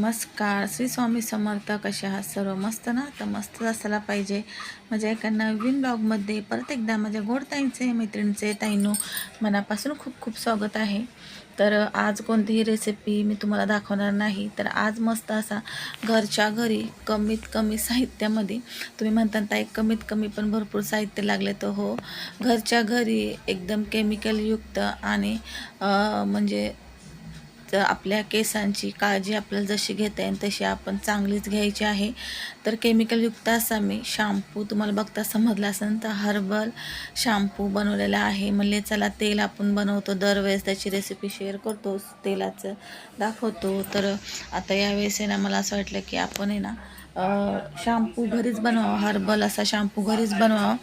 नमस्कार. श्री स्वामी समर्थ. कसे आहात सर्व? मस्त ना? तर मस्त असायला पाहिजे. माझ्या एका नवीन ब्लॉगमध्ये परत एकदा माझ्या गोड ताईंचे, मैत्रिणींचे, ताईंनो मनापासून खूप खूप स्वागत आहे. तर आज कोणतीही रेसिपी मी तुम्हाला दाखवणार नाही. तर आज मस्त असा घरच्या घरी कमीत कमी साहित्यामध्ये, तुम्ही म्हणता ताई कमीत कमी पण भरपूर साहित्य लागले, तर हो, घरच्या घरी एकदम केमिकलयुक्त आणि म्हणजे तर आपल्या केसांची काळजी आपल्याला जशी घेता येईल तशी आपण चांगलीच घ्यायची आहे. तर केमिकलयुक्त असा मी शॅम्पू तुम्हाला बघता समजला असेल तर हर्बल शॅम्पू बनवलेला आहे. म्हणले चला तेल आपण बनवतो दरवेळेस त्याची रेसिपी शेअर करतो, तेलाचं दाखवतो. तर आता यावेळेस आहे ना मला असं वाटलं की आपण आहे ना शॅम्पू घरीच बनवावं, हर्बल असा शॅम्पू घरीच बनवावा,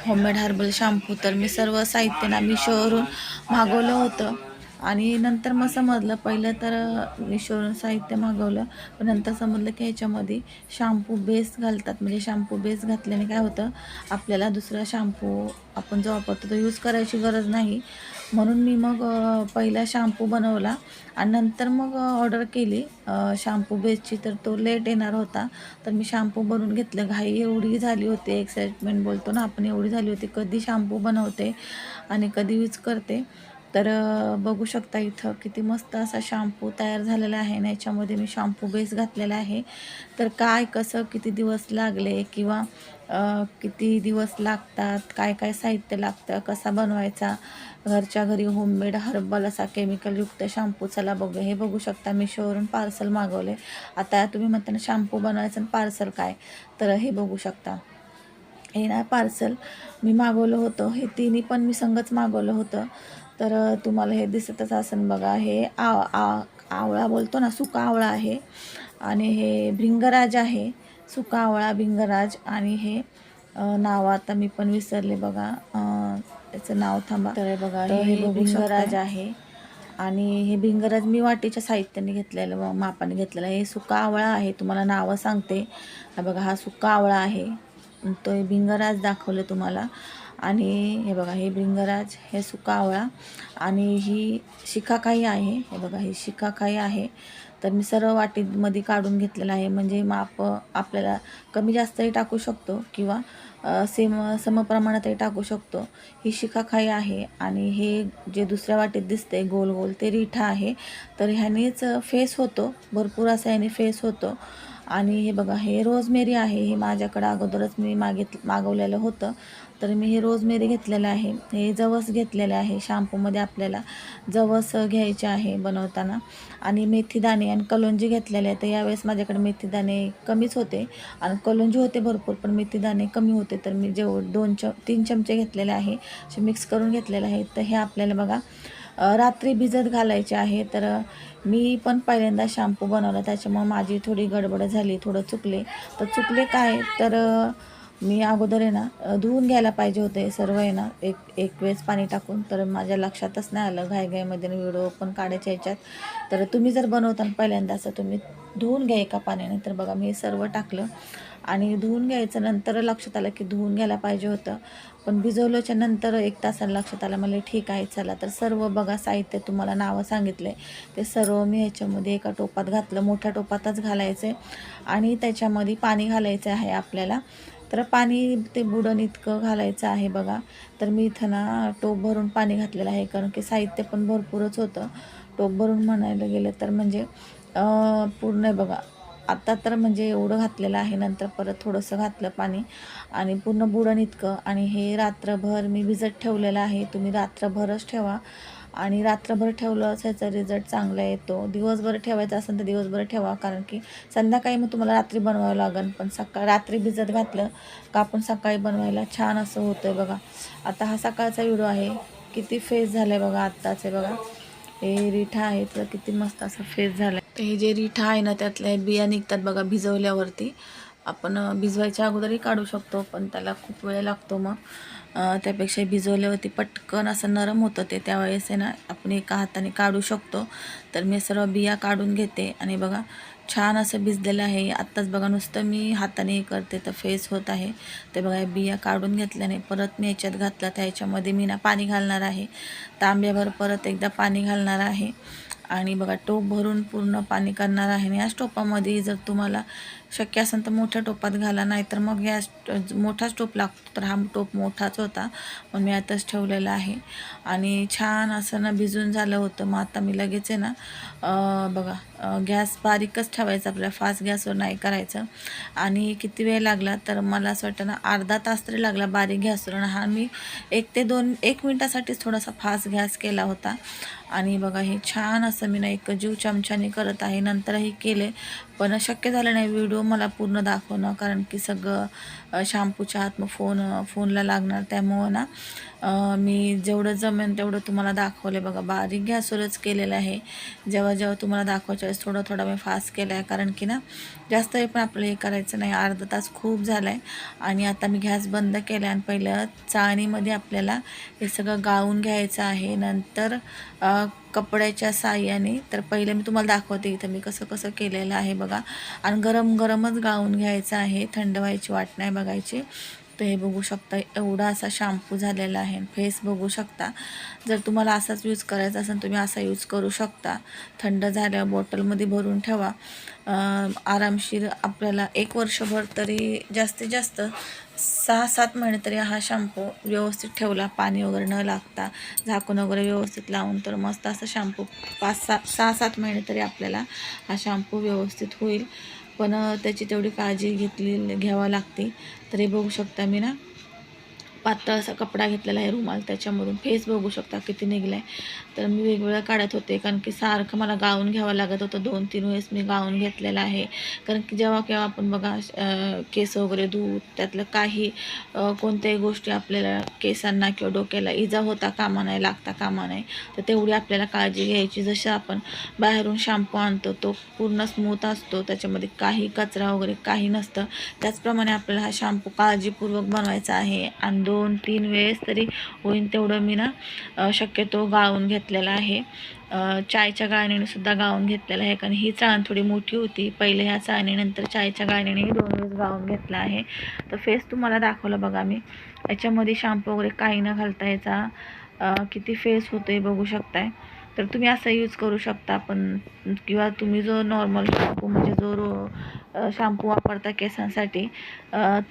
होममेड हर्बल शॅम्पू. तर मी सर्व साहित्य ना मिशोवरून मागवलं होतं आणि नंतर मग समजलं, पहिलं तर मिशोवरून साहित्य मागवलं, पण नंतर समजलं की ह्याच्यामध्ये शॅम्पू बेस घालतात. म्हणजे शॅम्पू बेस घातल्याने काय होतं, आपल्याला दुसरा शॅम्पू आपण जो वापरतो तो यूज करायची गरज नाही. म्हणून मी मग पहिला शॅम्पू बनवला आणि नंतर मग ऑर्डर केली शॅम्पू बेसची. तर तो लेट येणार होता, तर मी शॅम्पू बनवून घेतलं. घाई एवढी झाली होती, एक्साइटमेंट बोलतो ना आपण, एवढी झाली होती कधी शॅम्पू बनवते आणि कधी यूज करते. तर बघू शकता इथं किती मस्त असा शॅम्पू तयार झालेला आहे ना. याच्यामध्ये मी शॅम्पू बेस घातलेला आहे. तर काय कसं किती दिवस लागले किंवा किती दिवस लागतात, काय काय साहित्य लागतं, कसा बनवायचा घरच्या घरी होममेड हर्बल असा केमिकलयुक्त शॅम्पू, चला बघू. हे बघू शकता मिशोवरून पार्सल मागवले. आता तुम्ही म्हणता ना शॅम्पू बनवायचं आणि पार्सल काय, तर हे बघू शकता. हे ना पार्सल मी मागवलं होतं, हे तिन्ही पण मी संगच मागवलं होतं. तर तुम्हाला हे दिसतच असेल बघा, हे आवळा बोलतो ना, सुका आवळा आहे आणि हे भिंगराज आहे, सुका आवळा भिंगराज. आणि हे नाव आता मी पण विसरले बघा, त्याचं नाव थांबा. तर बघा हे भिंगराज आहे आणि हे भिंगराज मी वाटीच्या साहित्याने घेतलेलं, मापाने घेतलेलं. हे सुका आवळा आहे, तुम्हाला नावं सांगते. हा बघा, हा सुका आवळा आहे, तो हे भिंगराज दाखवलं तुम्हाला. आणि हे बघा, हे भिंगराज, हे सुका आवळा आणि ही शिकाकाई आहे. हे बघा, ही शिकाकाई आहे. तर मी सर्व वाटीमध्ये काढून घेतलेलं आहे. म्हणजे माप आपल्याला कमी जास्तही टाकू शकतो किंवा समप्रमाणातही टाकू शकतो. ही शिकाकाई आहे आणि हे जे दुसऱ्या वाटीत दिसते गोल गोल ते रिठा आहे. तर ह्यानेच फेस होतो, भरपूर असा ह्याने फेस होतो. आणि हे बघा, हे रोजमेरी आहे. हे माझ्याकडं अगोदरच मी मागवलेलं होतं, तर मी हे रोजमेरी घेतलेलं आहे. हे जवस घेतलेलं आहे, शॅम्पूमध्ये आपल्याला जवस घ्यायचे आहे बनवताना. आणि मेथीदाणे आणि कलोंजी घेतलेले आहे. तर यावेळेस माझ्याकडे मेथीदाणे कमीच होते आणि कलोंजी होते भरपूर, पण मेथीदाणे कमी होते. तर मी 3 चमचे घेतलेले आहे, असे मिक्स करून घेतलेले आहे. तर हे आपल्याला बघा रात्री भिजत घालायचे आहे. तर मी पण पहिल्यांदा शॅम्पू बनवला, त्याच्यामुळे माझी थोडी गडबड झाली, थोडं चुकले. तर चुकले काय, तर मी अगोदर आहे ना धुवून घ्यायला पाहिजे होते सर्व आहे ना, एक वेळेस पाणी टाकून. तर माझ्या लक्षातच नाही आलं, घाईघाईमध्ये व्हिडिओ पण काढायच्या ह्याच्यात. तर तुम्ही जर बनवताना पहिल्यांदा असं तुम्ही धुवून घ्या एका पाण्याने. तर बघा मी सर्व टाकलं आणि धुवून घ्यायचं. नंतर लक्षात आलं की धुवून घ्यायला पाहिजे होतं, पण भिजवल्याच्या नंतर 1 तासाला लक्षात आलं. मला ठीक आहे चला. तर सर्व बघा साहित्य तुम्हाला नावं सांगितले, ते सर्व मी ह्याच्यामध्ये एका टोपात घातलं. मोठ्या टोपातच घालायचं आहे आणि त्याच्यामध्ये पाणी घालायचं आहे आपल्याला. तर पाणी ते बुडण इतकं घालायचं आहे बघा. तर मी इथं ना टोप भरून पाणी घातलेलं आहे, कारण की साहित्य पण भरपूरच होतं. टोप भरून म्हणायला गेलं तर म्हणजे पूर्ण बघा, आता तर म्हणजे एवढं घातलेलं आहे. नंतर परत थोडंसं घातलं पाणी आणि पूर्ण बुडण इतकं. आणि हे रात्रभर मी भिजत ठेवलेलं आहे. तुम्ही रात्रभरच ठेवा आणि रात्रभर ठेवलं ह्याचा रिझल्ट चांगला येतो. दिवसभर ठेवायचं असेल तर दिवसभर ठेवा, कारण की संध्याकाळी मग तुम्हाला रात्री बनवावं लागेल. पण रात्री भिजत घातलं का आपण सकाळी बनवायला छान असं होतं बघा. आता हा सकाळचा व्हिडिओ आहे, किती फेस झालं आहे बघा आत्ताच. आहे बघा, हे रिठा आहे तर किती मस्त असा फेस झाला आहे. तर हे जे रिठा आहे ना, त्यातल्या बिया निघतात बघा भिजवल्यावरती. आपण भिजवायच्या अगोदरही काढू शकतो, पण त्याला खूप वेळ लागतो. मग त्यापेक्षा भिजवल्यावरती पटकन असं नरम होतं ते, त्यावेळेस आहे ना आपण एका हाताने काढू शकतो. तर मी सर्व बिया काढून घेते आणि बघा छान असं भिजलेलं आहे. आत्ताच बघा नुसतं मी हाताने हे करते तर फेस होत आहे. ते बघा बिया काढून घेतल्याने परत मी ह्याच्यात घातला, तर ह्याच्यामध्ये मी ना पाणी घालणार आहे, तांब्याभर परत एकदा पाणी घालणार आहे. आणि बघा टोप भरून पूर्ण पाणी करणार आहे. आणि याच टोपामध्ये जर तुम्हाला शक्य असेल तर मोठ्या टोपात घाला, नाहीतर मग गॅस मोठाच टोप लागतो. तर हा टोप मोठाच होता, मग मी आताच ठेवलेला आहे. आणि छान असं ना भिजून झालं होतं. मग आता मी लगेच आहे ना बघा गॅस बारीकच ठेवायचा, आपल्याला फास्ट गॅसवर नाही करायचं. आणि किती वेळ लागला तर मला असं वाटतं ना अर्धा तास तरी लागला बारीक गॅसवर. हा मी 1 मिनिटासाठीच थोडासा फास्ट गॅस केला होता. आणि बघा हे छान असं मी ना एक जीव चमच्याने करत आहे. नंतरही केले, पण शक्य झालं नाही व्हिडिओ मला पूर्ण दाखवणं, कारण की सगळं शॅम्पूच्या हात मग फोनला लागणार. त्यामुळं ना मी जेवढं जमेन तेवढं तुम्हाला दाखवले. बघा बारीक गॅसवरच केलेलं आहे. जेव्हा जेव्हा तुम्हाला दाखवायच्या वेळेस थोडं मी फास्ट केलं आहे, कारण की ना जास्त हे पण आपलं हे करायचं नाही. अर्धा तास खूप झाला आहे. आणि आता मी गॅस बंद केला आणि पहिलं चाळणीमध्ये आपल्याला हे सगळं गाळून घ्यायचं आहे. नंतर कपड्याच्या साहाय्याने, तर पहिले मी तुम्हाला दाखवते इथं मी कसं कसं केलेलं आहे बघा. आणि गरमच गाळून घ्यायचं आहे, थंड व्हायची वाट नाही बघायची. तर हे बघू शकता एवढा असा शॅम्पू झालेला आहे. फेस बघू शकता. जर तुम्हाला असाच यूज करायचा असेल तुम्ही असा यूज करू शकता. थंड झाल्यावर बॉटलमध्ये भरून ठेवा. आरामशीर आपल्याला 1 वर्षभर तरी जास्तीत जास्त 6-7 महिने तरी हा शॅम्पू व्यवस्थित ठेवला, पाणी वगैरे न लागता, झाकून वगैरे व्यवस्थित लावून, तर मस्त असं शॅम्पू 6-7 महिने तरी आपल्याला हा शॅम्पू व्यवस्थित होईल. पण त्याची तेवढी काळजी घ्यावी लागते. तर हे बघू शकता मी ना पातळ असा कपडा घेतलेला आहे, रुमाल, त्याच्यामधून फेस बघू शकता किती निघला आहे. तर मी वेगवेगळं काढत होते, कारण की सारखं मला गाळून घ्यावं लागत होतं. 2-3 वेळेस मी गाळून घेतलेलं आहे, कारण की जेव्हा केव्हा आपण बघा केस वगैरे धुवू, त्यातलं काही कोणत्याही गोष्टी आपल्याला केसांना किंवा डोक्याला इजा होता कामा नाही, लागता कामा नाही. तर तेवढी आपल्याला काळजी घ्यायची. जसं आपण बाहेरून शॅम्पू आणतो तो पूर्ण स्मूथ असतो, त्याच्यामध्ये काही कचरा वगैरे काही नसतं, त्याचप्रमाणे आपल्याला हा शॅम्पू काळजीपूर्वक बनवायचा आहे. आणि 2-3 वेळेस तरी होईल तेवढं मी ना शक्यतो गाळून घेतलेलं आहे. चायच्या गाळणीने सुद्धा गाळून घेतलेलं आहे, कारण ही चाळण थोडी मोठी होती. पहिले ह्या चाळणीनंतर चायच्या गाळणीने 2 वेळेस गाळून घेतला आहे. तर फेस तुम्हाला दाखवलं बघा मी. याच्यामध्ये शॅम्पू वगैरे काही न घालता याचा किती फेस होतो आहे बघू शकताय. तर तुम्ही असा यूज करू शकता. पण किंवा तुम्ही जो नॉर्मल शॅम्पू म्हणजे जो शॅम्पू वापरता केसांसाठी,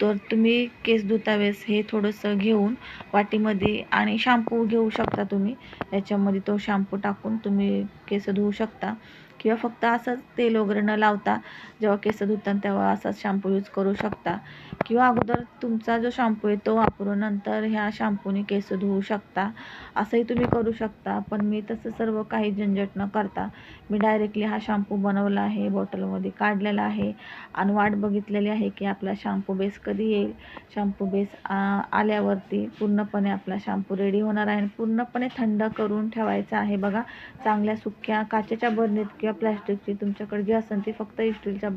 तर तुम्ही केस धुता वेळेस हे थोडंसं घेऊन वाटीमध्ये आणि शॅम्पू घेऊ शकता तुम्ही. याच्यामध्ये तो शॅम्पू टाकून तुम्ही केस धुवू शकता, किंवा फक्त असंच तेल वगैरे न लावता जेव्हा केस धुतात तेव्हा असाच शॅम्पू यूज करू शकता. किंवा अगोदर तुमचा जो शॅम्पू आहे तो वापरून नंतर ह्या शॅम्पूने केस धुवू शकता. असंही तुम्ही करू शकता. पण मी तसं सर्व काही झंझट न करता मी डायरेक्टली हा शॅम्पू बनवला आहे, बॉटलमध्ये काढलेला आहे आणि वाट बघितलेली आहे की आपला शॅम्पू बेस कधी येईल. शॅम्पू बेस आल्यावरती पूर्णपणे आपला शॅम्पू रेडी होणार आहे आणि पूर्णपणे थंड करून ठेवायचा आहे बघा. चांगल्या सुक्या काचेच्या बरणीत किंवा प्लॅस्टिकची, तुमच्याकडे जी असेल ती, फक्त स्टीलच्या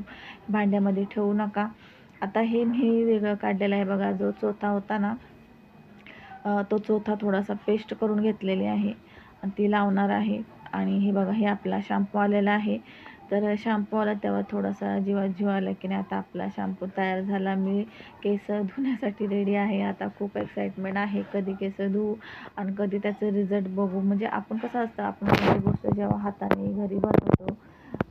भांड्यामध्ये ठेवू नका. आता हे मी वेगळं काढलेलं आहे बघा. जो चोथा होता ना तो चोथा थोडासा पेस्ट करून घेतलेली आहे आणि ती लावणार आहे. आणि हे बघा हे आपला शॅम्पू आलेला आहे. तर शॅम्पू आला तेव्हा थोडासा जीव आला की नाही आता आपला शॅम्पू तयार झाला. मी केस धुण्यासाठी रेडी आहे. आता खूप एक्साइटमेंट आहे, कधी केस धुवू आणि कधी त्याचं रिझल्ट बघू. म्हणजे आपण कसं असतं, आपण कोणती गोष्ट जेव्हा हाताने घरी बनवतो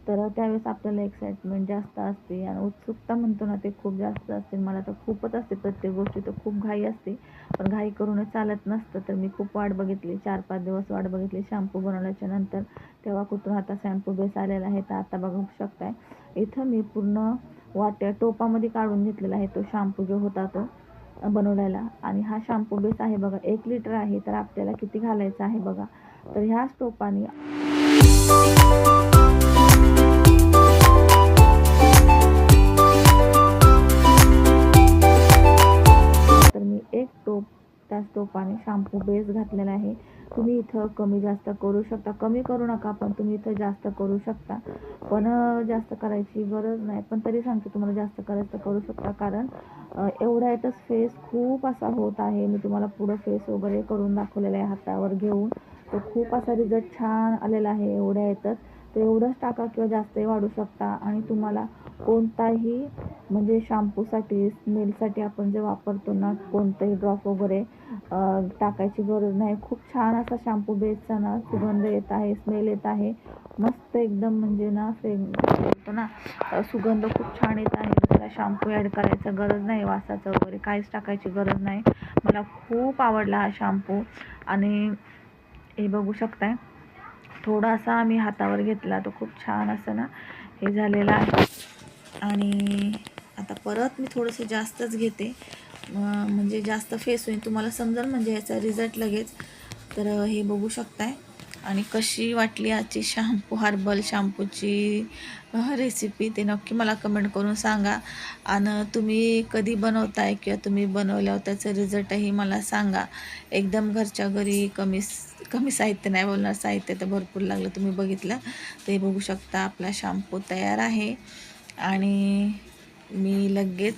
तर त्यावेळेस आपल्याला एक्साइटमेंट जास्त असते आणि उत्सुकता म्हणतो ना ते खूप जास्त असते. मला तर खूपच असते, प्रत्येक गोष्टी तर खूप घाई असते. पण घाई करूनच चालत नसतं. तर मी खूप वाट बघितली, 4-5 दिवस वाट बघितली शॅम्पू बनवल्याच्या नंतर. तेव्हा कुठून आता शॅम्पू बेस आलेला आहे. तर आता बघू शकताय इथं मी पूर्ण वाट्या टोपामध्ये काढून घेतलेला आहे तो शॅम्पू जो होता तो बनवलेला. आणि हा शॅम्पू बेस आहे बघा 1 लिटर आहे. तर आपल्याला किती घालायचं आहे बघा. तर ह्याच टोपाने तर मी 1 टोप त्या टोपाने शॅम्पू बेस घातलेला आहे. तुम्ही इथं कमी जास्त करू शकता, कमी करू नका, पण तुम्ही इथं जास्त करू शकता. पण जास्त करायची गरज नाही, पण तरी सांगते तुम्हाला जास्त करायचं करू शकता, कारण एवढ्या यातच फेस खूप असा होत आहे. मी तुम्हाला पुढं फेस वगैरे करून दाखवलेला आहे हातावर घेऊन. तो खूप असा रिझल्ट छान आलेला आहे एवढ्या यातच. तर एवढंच टाका किंवा जास्तही वाढू शकता. आणि तुम्हाला कोणताही म्हणजे शॅम्पूसाठी स्मेलसाठी आपण जे वापरतो ना, कोणतंही ड्रॉप वगैरे टाकायची गरज नाही. खूप छान असा शॅम्पू बेसचा ना सुगंध येत आहे, स्मेल येत आहे. मस्त एकदम म्हणजे ना येतो ना, सुगंध खूप छान येत आहे. दुसरा शॅम्पू ॲड करायचं गरज नाही, वासाचं वगैरे काहीच टाकायची गरज नाही. मला खूप आवडला हा शॅम्पू. आणि हे बघू शकताय, थोडासा मी हातावर घेतला तो खूप छान असं ना हे झालेलं आहे. आणि आता परत मी थोडंसं जास्तच घेते, म्हणजे जास्त फेस होईल, तुम्हाला समजेल म्हणजे याचा रिझल्ट लगेच. तर हे बघू शकताय. आणि कशी वाटली आजची हर्बल शॅम्पूची रेसिपी ते नक्की मला कमेंट करून सांगा. आणि तुम्ही कधी बनवताय किंवा तुम्ही बनवल्यावर त्याचं रिझल्टही मला सांगा. एकदम घरच्या घरी कमी साहित्य नाही बोलणार, साहित्य तर भरपूर लागलं, तुम्ही बघितलं. ते बघू शकता आपला शॅम्पू तयार आहे. आणि मी लगेच